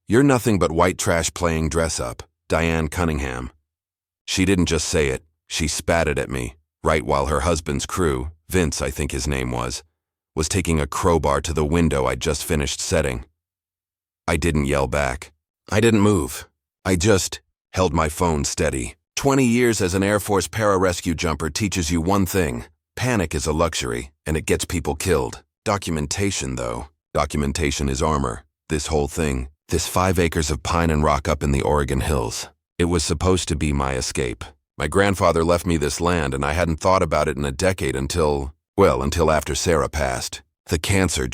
"You're nothing but white trash playing dress-up, Diane Cunningham." She didn't just say it, she spat it at me, right while her husband's crew, Vince I think his name was taking a crowbar to the window I'd just finished setting. I didn't yell back. I didn't move. I just held my phone steady. 20 years as an Air Force pararescue jumper teaches you one thing: panic is a luxury, and it gets people killed. Documentation, though. Documentation is armor. This whole thing, this 5 acres of pine and rock up in the Oregon hills, it was supposed to be my escape. My grandfather left me this land, and I hadn't thought about it in a decade until after Sarah passed. The cancer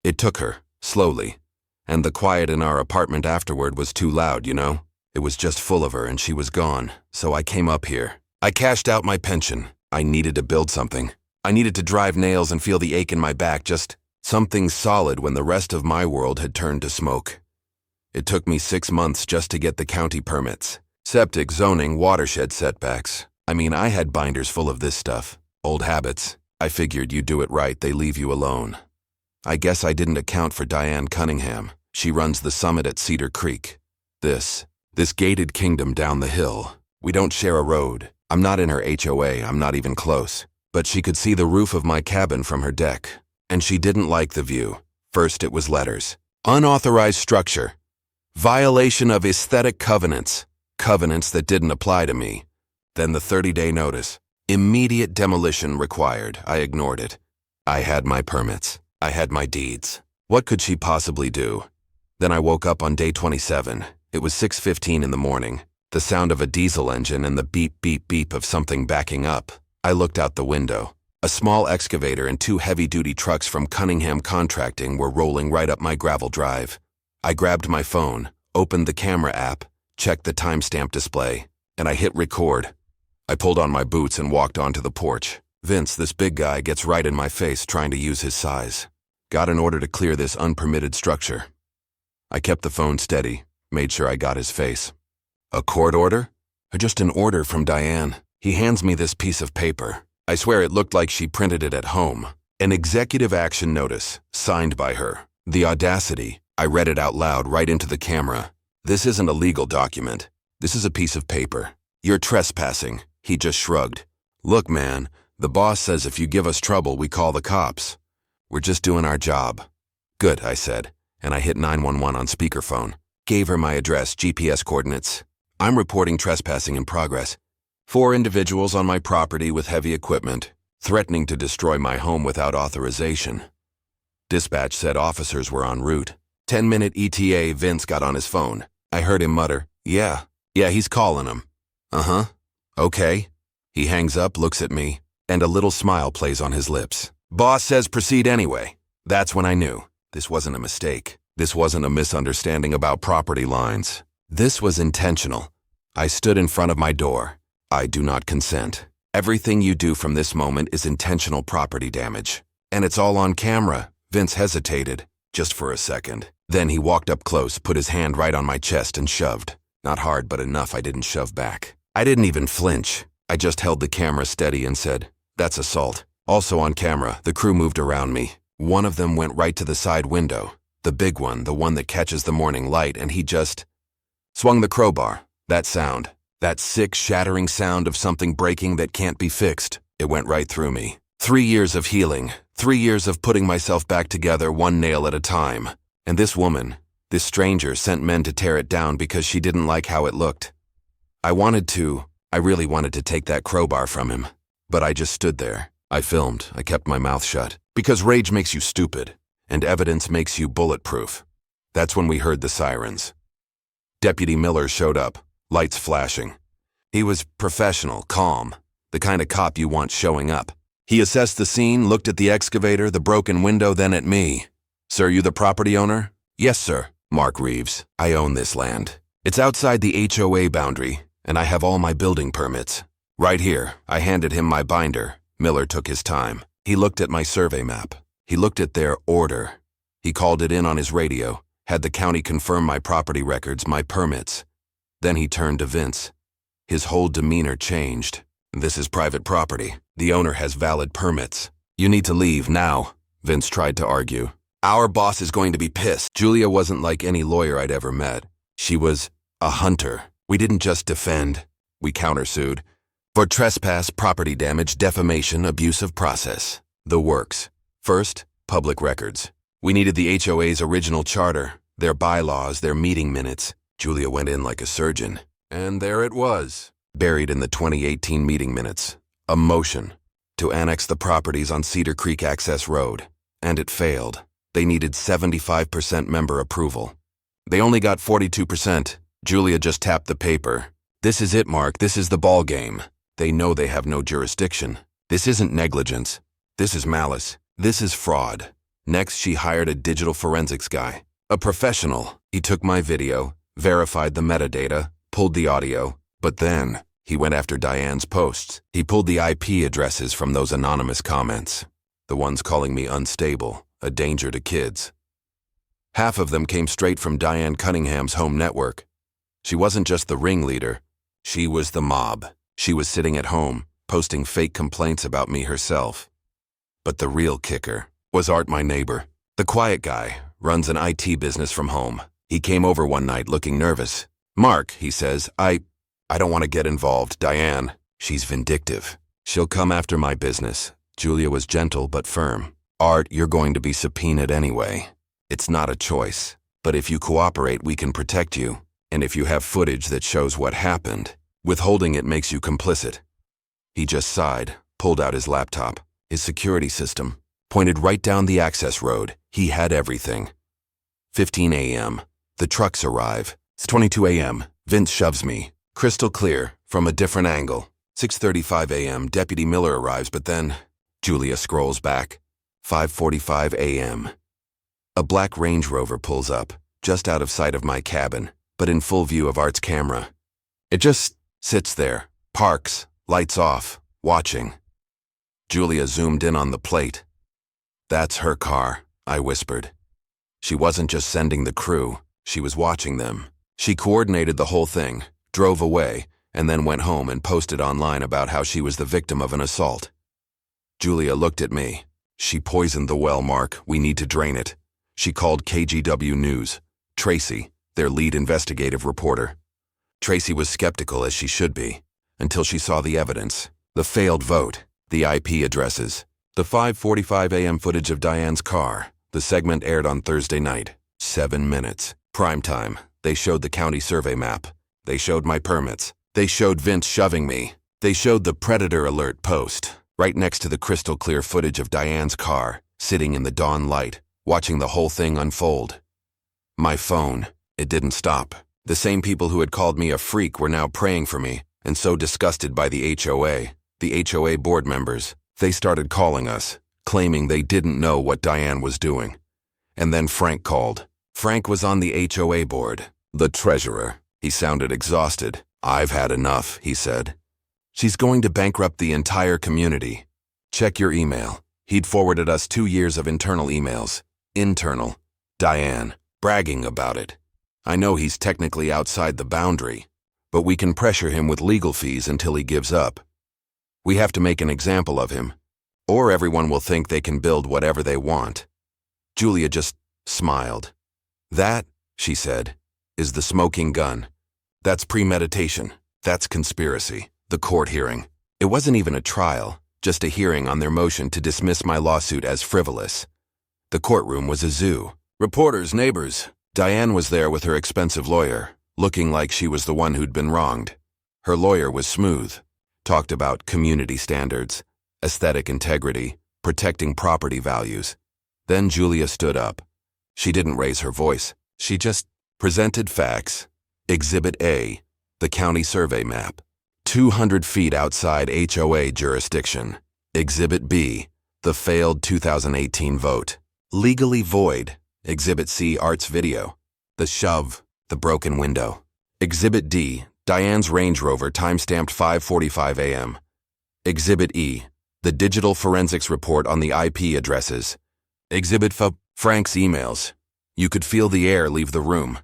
it took her, slowly. And the quiet in our apartment afterward was too loud, you know? It was just full of her and she was gone, so I came up here. I cashed out my pension. I needed to build something. I needed to drive nails and feel the ache in my back, just something solid when the rest of my world had turned to smoke. It took me 6 months just to get the county permits. Septic, zoning, watershed setbacks. I mean, I had binders full of this stuff. Old habits. I figured you do it right, they leave you alone. I guess I didn't account for Diane Cunningham. She runs the summit at Cedar Creek. This gated kingdom down the hill. We don't share a road. I'm not in her HOA, I'm not even close. But she could see the roof of my cabin from her deck. And she didn't like the view. First it was letters. Unauthorized structure. Violation of aesthetic covenants. Covenants that didn't apply to me. Then the 30-day notice. Immediate demolition required. I ignored it. I had my permits. I had my deeds. What could she possibly do? Then I woke up on day 27. It was 6:15 in the morning. The sound of a diesel engine and the beep, beep, beep of something backing up. I looked out the window. A small excavator and 2 heavy-duty trucks from Cunningham Contracting were rolling right up my gravel drive. I grabbed my phone, opened the camera app, checked the timestamp display, and I hit record. I pulled on my boots and walked onto the porch. Vince, this big guy, gets right in my face trying to use his size. Got an order to clear this unpermitted structure. I kept the phone steady, made sure I got his face. A court order? Or just an order from Diane? He hands me this piece of paper. I swear it looked like she printed it at home. An executive action notice, signed by her. The audacity. I read it out loud right into the camera. This isn't a legal document. This is a piece of paper. You're trespassing. He just shrugged. Look, man, the boss says if you give us trouble, we call the cops. We're just doing our job. Good, I said, and I hit 911 on speakerphone. Gave her my address, GPS coordinates. I'm reporting trespassing in progress. 4 individuals on my property with heavy equipment, threatening to destroy my home without authorization. Dispatch said officers were en route. 10-minute ETA, Vince got on his phone. I heard him mutter, Yeah, he's calling him. Uh-huh. Okay. He hangs up, looks at me, and a little smile plays on his lips. Boss says proceed anyway. That's when I knew. This wasn't a mistake. This wasn't a misunderstanding about property lines. This was intentional. I stood in front of my door. I do not consent. Everything you do from this moment is intentional property damage. And it's all on camera. Vince hesitated, just for a second. Then he walked up close, put his hand right on my chest and shoved. Not hard, but enough I didn't shove back. I didn't even flinch. I just held the camera steady and said, That's assault. Also on camera, the crew moved around me. One of them went right to the side window. The big one, the one that catches the morning light, and he just swung the crowbar. That sound. That sick, shattering sound of something breaking that can't be fixed. It went right through me. 3 years of healing. 3 years of putting myself back together one nail at a time. And this woman, this stranger, sent men to tear it down because she didn't like how it looked. I really wanted to take that crowbar from him. But I just stood there. I filmed. I kept my mouth shut. Because rage makes you stupid. And evidence makes you bulletproof. That's when we heard the sirens. Deputy Miller showed up, lights flashing. He was professional, calm, the kind of cop you want showing up. He assessed the scene, looked at the excavator, the broken window, then at me. Sir, you the property owner? Yes, sir. Mark Reeves. I own this land. It's outside the HOA boundary, and I have all my building permits. Right here, I handed him my binder. Miller took his time. He looked at my survey map. He looked at their order. He called it in on his radio, had the county confirm my property records, my permits. Then he turned to Vince. His whole demeanor changed. This is private property. The owner has valid permits. You need to leave now, Vince tried to argue. Our boss is going to be pissed. Julia wasn't like any lawyer I'd ever met. She was a hunter. We didn't just defend. We countersued. For trespass, property damage, defamation, abuse of process. The works. First, public records. We needed the HOA's original charter, their bylaws, their meeting minutes. Julia went in like a surgeon. And there it was, buried in the 2018 meeting minutes. A motion to annex the properties on Cedar Creek Access Road. And it failed. They needed 75% member approval. They only got 42%. Julia just tapped the paper. This is it, Mark. This is the ball game. They know they have no jurisdiction. This isn't negligence. This is malice. This is fraud. Next, she hired a digital forensics guy. A professional. He took my video, verified the metadata, pulled the audio, but then he went after Diane's posts. He pulled the IP addresses from those anonymous comments. The ones calling me unstable, a danger to kids. Half of them came straight from Diane Cunningham's home network. She wasn't just the ringleader. She was the mob. She was sitting at home, posting fake complaints about me herself. But the real kicker was Art, my neighbor. The quiet guy, runs an IT business from home. He came over one night looking nervous. Mark, he says, I don't want to get involved. Diane, she's vindictive. She'll come after my business. Julia was gentle but firm. Art, you're going to be subpoenaed anyway. It's not a choice. But if you cooperate, we can protect you. And if you have footage that shows what happened, withholding it makes you complicit. He just sighed, pulled out his laptop, his security system, pointed right down the access road. He had everything. 15 a.m. The trucks arrive. It's 22 a.m. Vince shoves me. Crystal clear, from a different angle. 6:35 a.m. Deputy Miller arrives, but then Julia scrolls back. 5:45 a.m. A black Range Rover pulls up, just out of sight of my cabin, but in full view of Art's camera. It just sits there, parks, lights off, watching. Julia zoomed in on the plate. That's her car, I whispered. She wasn't just sending the crew, she was watching them. She coordinated the whole thing, drove away, and then went home and posted online about how she was the victim of an assault. Julia looked at me. She poisoned the well, Mark. We need to drain it. She called KGW News. Tracy, their lead investigative reporter. Tracy was skeptical, as she should be, until she saw the evidence. The failed vote, the IP addresses, the 5:45 a.m. footage of Diane's car. The segment aired on Thursday night. 7 minutes. Prime time. They showed the county survey map. They showed my permits. They showed Vince shoving me. They showed the predator alert post, right next to the crystal clear footage of Diane's car, sitting in the dawn light, watching the whole thing unfold. My phone, it didn't stop. The same people who had called me a freak were now praying for me, and so disgusted by the HOA board members, they started calling us, claiming they didn't know what Diane was doing. And then Frank called. Frank was on the HOA board, the treasurer. He sounded exhausted. I've had enough, he said. She's going to bankrupt the entire community. Check your email. He'd forwarded us 2 years of internal emails. Internal. Diane, bragging about it. I know he's technically outside the boundary, but we can pressure him with legal fees until he gives up. We have to make an example of him, or everyone will think they can build whatever they want. Julia just smiled. That, she said, is the smoking gun. That's premeditation. That's conspiracy. The court hearing. It wasn't even a trial, just a hearing on their motion to dismiss my lawsuit as frivolous. The courtroom was a zoo. Reporters, neighbors. Diane was there with her expensive lawyer, looking like she was the one who'd been wronged. Her lawyer was smooth, talked about community standards, aesthetic integrity, protecting property values. Then Julia stood up. She didn't raise her voice. She just presented facts. Exhibit A, the county survey map. 200 feet outside HOA jurisdiction. Exhibit B, the failed 2018 vote. Legally void. Exhibit C, Art's video. The shove, the broken window. Exhibit D, Diane's Range Rover timestamped 5:45 a.m. Exhibit E, the digital forensics report on the IP addresses. Exhibit F, Frank's emails. You could feel the air leave the room.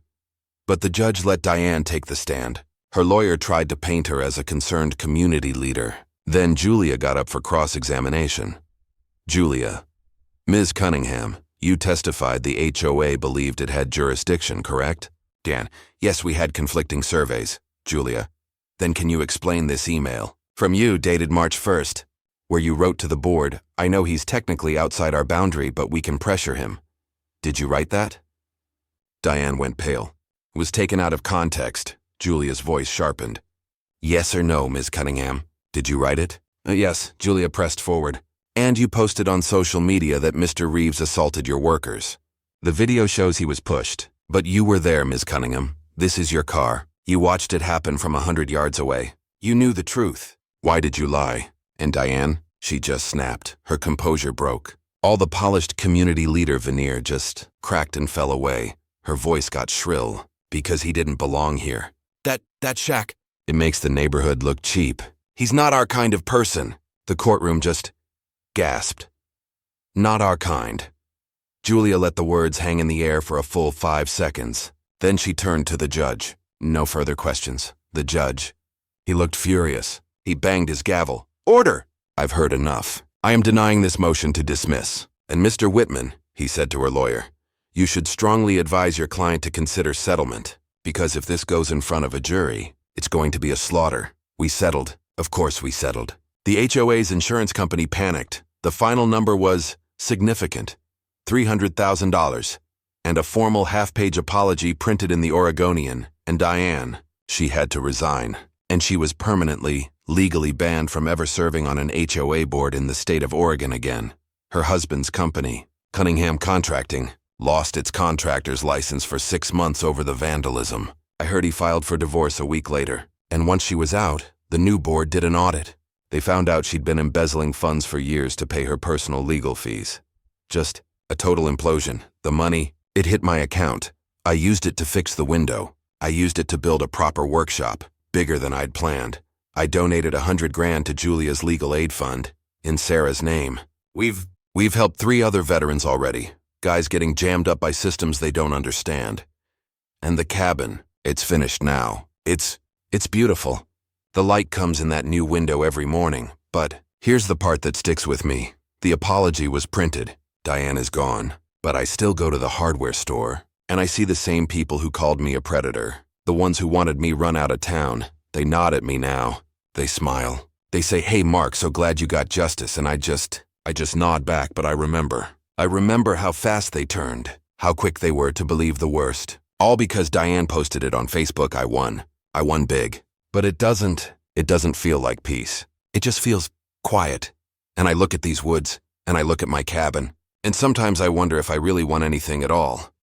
But the judge let Diane take the stand. Her lawyer tried to paint her as a concerned community leader. Then Julia got up for cross-examination. Julia, Ms. Cunningham, You testified the HOA believed it had jurisdiction, correct? Dan, yes, we had conflicting surveys. Julia, then can you explain this email? From you, dated March 1st, where you wrote to the board, I know he's technically outside our boundary, but we can pressure him. Did you write that? Diane went pale. It was taken out of context. Julia's voice sharpened. Yes or no, Ms. Cunningham? Did you write it? Yes, Julia pressed forward. And you posted on social media that Mr. Reeves assaulted your workers. The video shows he was pushed. But you were there, Ms. Cunningham. This is your car. You watched it happen from 100 yards away. You knew the truth. Why did you lie? And Diane? She just snapped. Her composure broke. All the polished community leader veneer just cracked and fell away. Her voice got shrill. Because he didn't belong here. That shack. It makes the neighborhood look cheap. He's not our kind of person. The courtroom just gasped. Not our kind. Julia let the words hang in the air for a full 5 seconds. Then she turned to the judge. No further questions. The judge. He looked furious. He banged his gavel. Order! I've heard enough. I am denying this motion to dismiss. And Mr. Whitman, he said to her lawyer, you should strongly advise your client to consider settlement, because if this goes in front of a jury, it's going to be a slaughter. We settled. Of course we settled. The HOA's insurance company panicked. The final number was significant. $300,000. And a formal half-page apology printed in the Oregonian. And Diane, she had to resign. And she was permanently, legally banned from ever serving on an HOA board in the state of Oregon again. Her husband's company, Cunningham Contracting, lost its contractor's license for 6 months over the vandalism. I heard he filed for divorce a week later. And once she was out, the new board did an audit. They found out she'd been embezzling funds for years to pay her personal legal fees. Just a total implosion. The money, it hit my account. I used it to fix the window. I used it to build a proper workshop, bigger than I'd planned. I donated $100,000 to Julia's legal aid fund, in Sarah's name. We've helped 3 other veterans already. Guys getting jammed up by systems they don't understand. And the cabin, it's finished now. It's beautiful. The light comes in that new window every morning, but here's the part that sticks with me. The apology was printed. Diane is gone, but I still go to the hardware store, and I see the same people who called me a predator. The ones who wanted me run out of town. They nod at me now. They smile. They say, hey Mark, so glad you got justice, and I just nod back, but I remember. I remember how fast they turned, how quick they were to believe the worst. All because Diane posted it on Facebook. I won. I won big. But it doesn't feel like peace. It just feels quiet. And I look at these woods, and I look at my cabin, and sometimes I wonder if I really want anything at all.